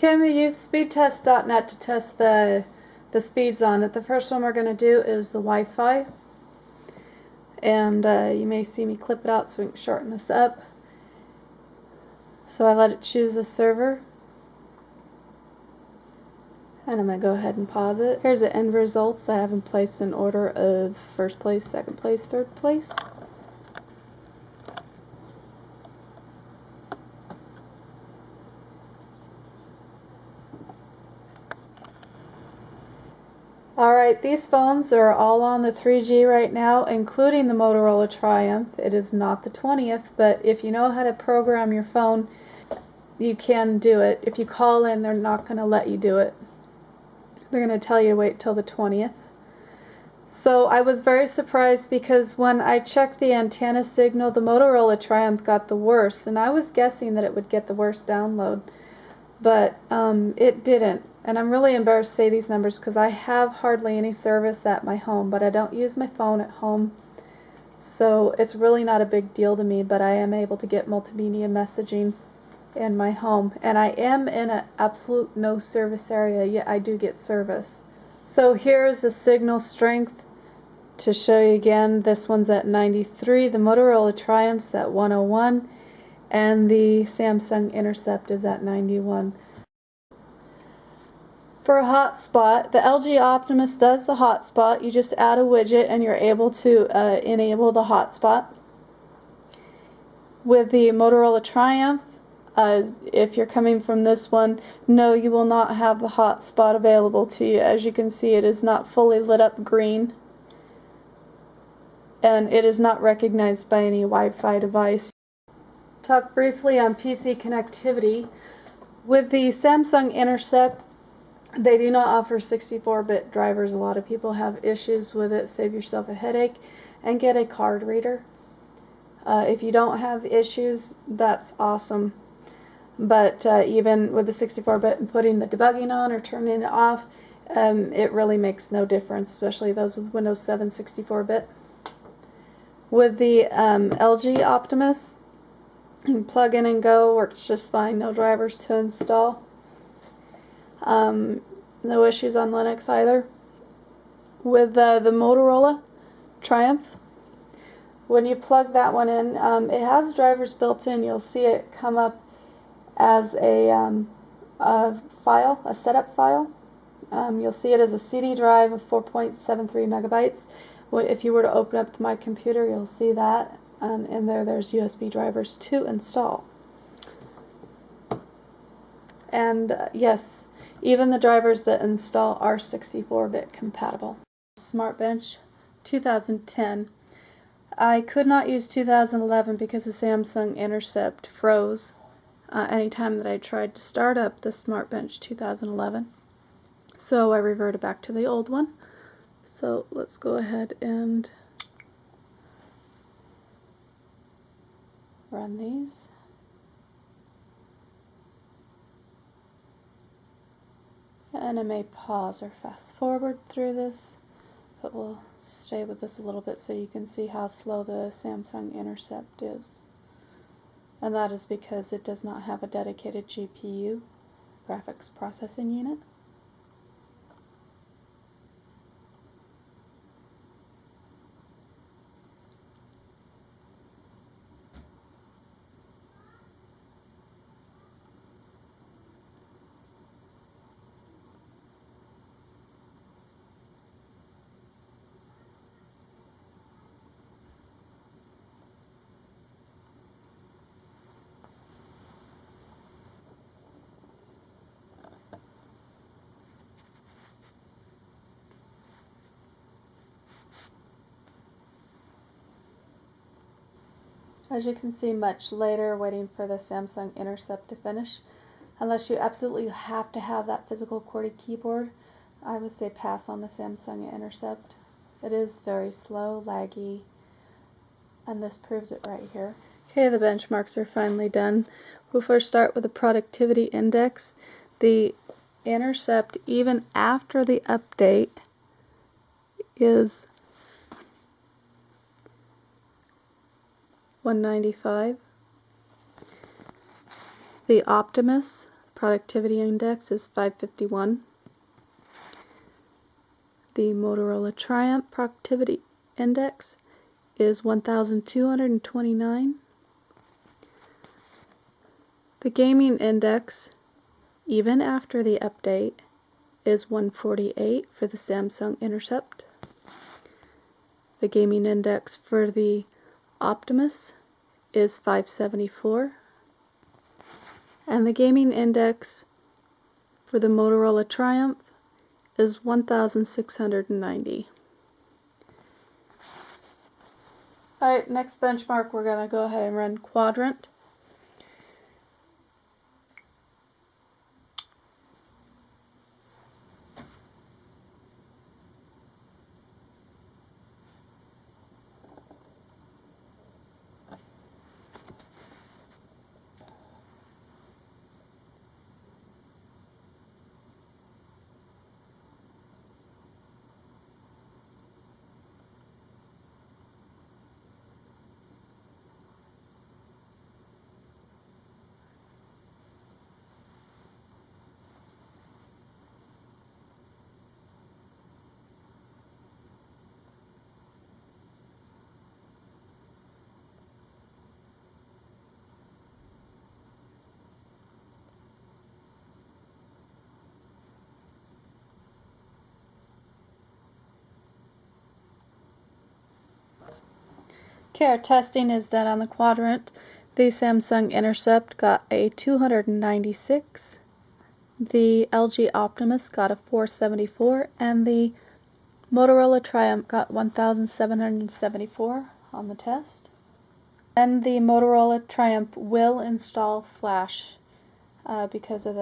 Okay, I'm going to use speedtest.net to test the speeds on it. The first one we're going to do is the Wi-Fi. And you may see me clip it out so we can shorten this up. So I let it choose a server. And I'm going to go ahead and pause it. Here's the end results. I have them placed in order of first place, second place, third place. Alright, these phones are all on the 3G right now, including the Motorola Triumph. It is not the 20th, but if you know how to program your phone, you can do it. If you call in, they're not going to let you do it. They're going to tell you to wait till the 20th. So I was very surprised because when I checked the antenna signal, the Motorola Triumph got the worst, and I was guessing that it would get the worst download, but it didn't. And I'm really embarrassed to say these numbers because I have hardly any service at my home, but I don't use my phone at home, so it's really not a big deal to me, but I am able to get multimedia messaging in my home, and I am in an absolute no service area, yet I do get service. So here's the signal strength to show you again. This one's at 93, the Motorola Triumph's at 101, and the Samsung Intercept is at 91. For a hotspot, the LG Optimus does the hotspot. You just add a widget and you're able to enable the hotspot. With the Motorola Triumph, if you're coming from this one, no, you will not have the hotspot available to you. As you can see, it is not fully lit up green, and it is not recognized by any Wi-Fi device. Talk briefly on PC connectivity. With the Samsung Intercept, they do not offer 64-bit drivers. A lot of people have issues with it. Save yourself a headache and get a card reader. If you don't have issues, that's awesome. But even with the 64-bit and putting the debugging on or turning it off, it really makes no difference, especially those with Windows 7 64-bit. With the LG Optimus, you can plug in and go, works just fine, no drivers to install. No issues on Linux either. With the Motorola Triumph, when you plug that one in, it has drivers built in. You'll see it come up as a file, a setup file. You'll see it as a CD drive of 4.73 megabytes. If you were to open up my computer, you'll see that, and in there's USB drivers to install. And yes, even the drivers that install are 64-bit compatible. SmartBench 2010. I could not use 2011 because the Samsung Intercept froze anytime that I tried to start up the SmartBench 2011. So I reverted back to the old one. So let's go ahead and run these. And I may pause or fast forward through this, but we'll stay with this a little bit so you can see how slow the Samsung Intercept is. And that is because it does not have a dedicated GPU, graphics processing unit. As you can see, much later, waiting for the Samsung Intercept to finish. Unless you absolutely have to have that physical QWERTY keyboard, I would say pass on the Samsung Intercept. It is very slow, laggy, and this proves it right here. Okay, the benchmarks are finally done. We'll first start with the productivity index. The Intercept, even after the update, is 195. The Optimus productivity index is 551. The Motorola Triumph productivity index is 1229. The gaming index, even after the update, is 148 for the Samsung Intercept. The gaming index for the Optimus is 574. And the gaming index for the Motorola Triumph is 1690. Alright, next benchmark we're going to go ahead and run quadrant. Okay, our testing is done on the quadrant. The Samsung Intercept got a 296, the LG Optimus got a 474, and the Motorola Triumph got 1774 on the test. And the Motorola Triumph will install Flash because of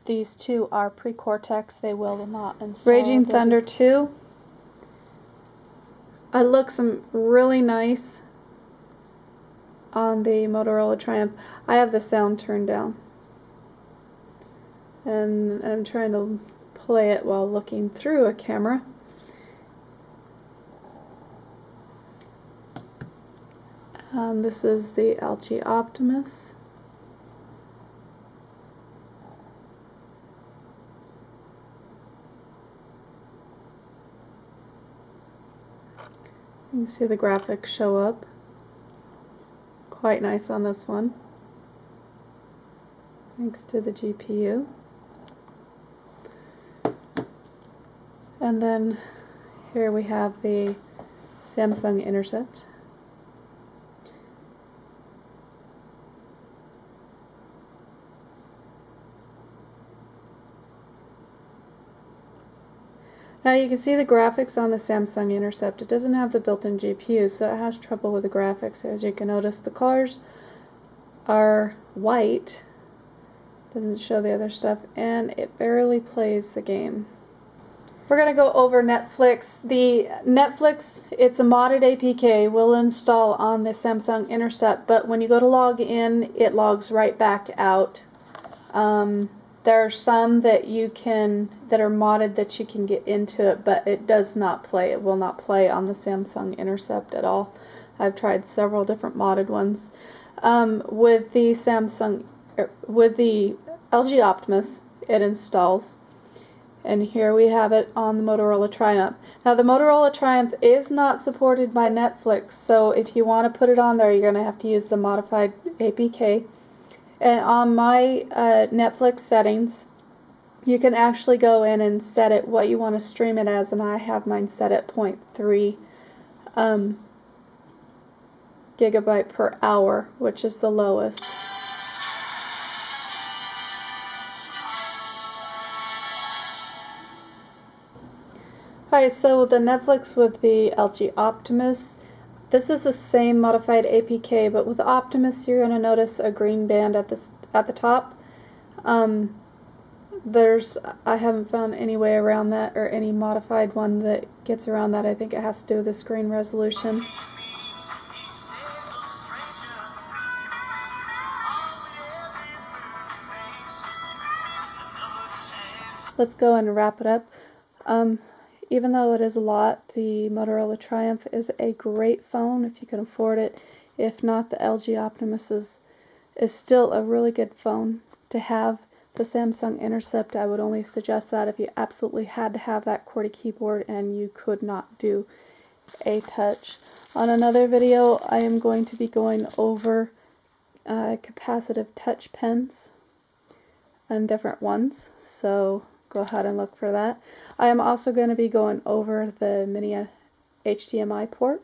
these two are pre-Cortex. They will not install Raging Thunder 2. It looks really nice on the Motorola Triumph. I have the sound turned down, and I'm trying to play it while looking through a camera. This is the LG Optimus. You can see the graphics show up. Quite nice on this one, thanks to the GPU. And then here we have the Samsung Intercept. Now you can see the graphics on the Samsung Intercept. It doesn't have the built-in GPU, so it has trouble with the graphics. As you can notice, the colors are white, doesn't show the other stuff, and it barely plays the game. We're going to go over Netflix. The Netflix, it's a modded APK, will install on the Samsung Intercept, but when you go to log in, it logs right back out. There are some that are modded that you can get into it, but it does not play. It will not play on the Samsung Intercept at all. I've tried several different modded ones. With the LG Optimus, it installs. And here we have it on the Motorola Triumph. Now the Motorola Triumph is not supported by Netflix, so if you want to put it on there, you're going to have to use the modified APK. And on my Netflix settings, you can actually go in and set it what you want to stream it as, and I have mine set at 0.3 gigabyte per hour, which is the lowest. Alright, so the Netflix with the LG Optimus, this is the same modified APK, but with Optimus you're going to notice a green band at the top. I haven't found any way around that, or any modified one that gets around that. I think it has to do with the screen resolution. Let's go and wrap it up. Even though it is a lot, the Motorola Triumph is a great phone if you can afford it. If not, the LG Optimus is is still a really good phone to have. The Samsung Intercept, I would only suggest that if you absolutely had to have that QWERTY keyboard and you could not do a touch. On another video, I am going to be going over capacitive touch pens and different ones, so go ahead and look for that. I am also going to be going over the mini HDMI port.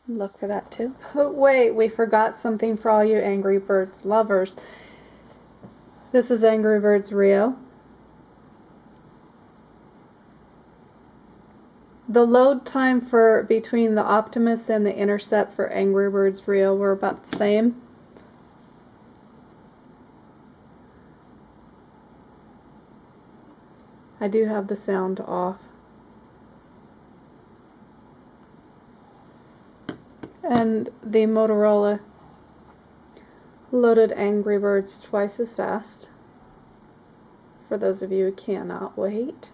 Look for that too. But wait, we forgot something for all you Angry Birds lovers. This is Angry Birds Rio. The load time for between the Optimus and the Intercept for Angry Birds Rio were about the same. I do have the sound off. And the Motorola loaded Angry Birds twice as fast, for those of you who cannot wait.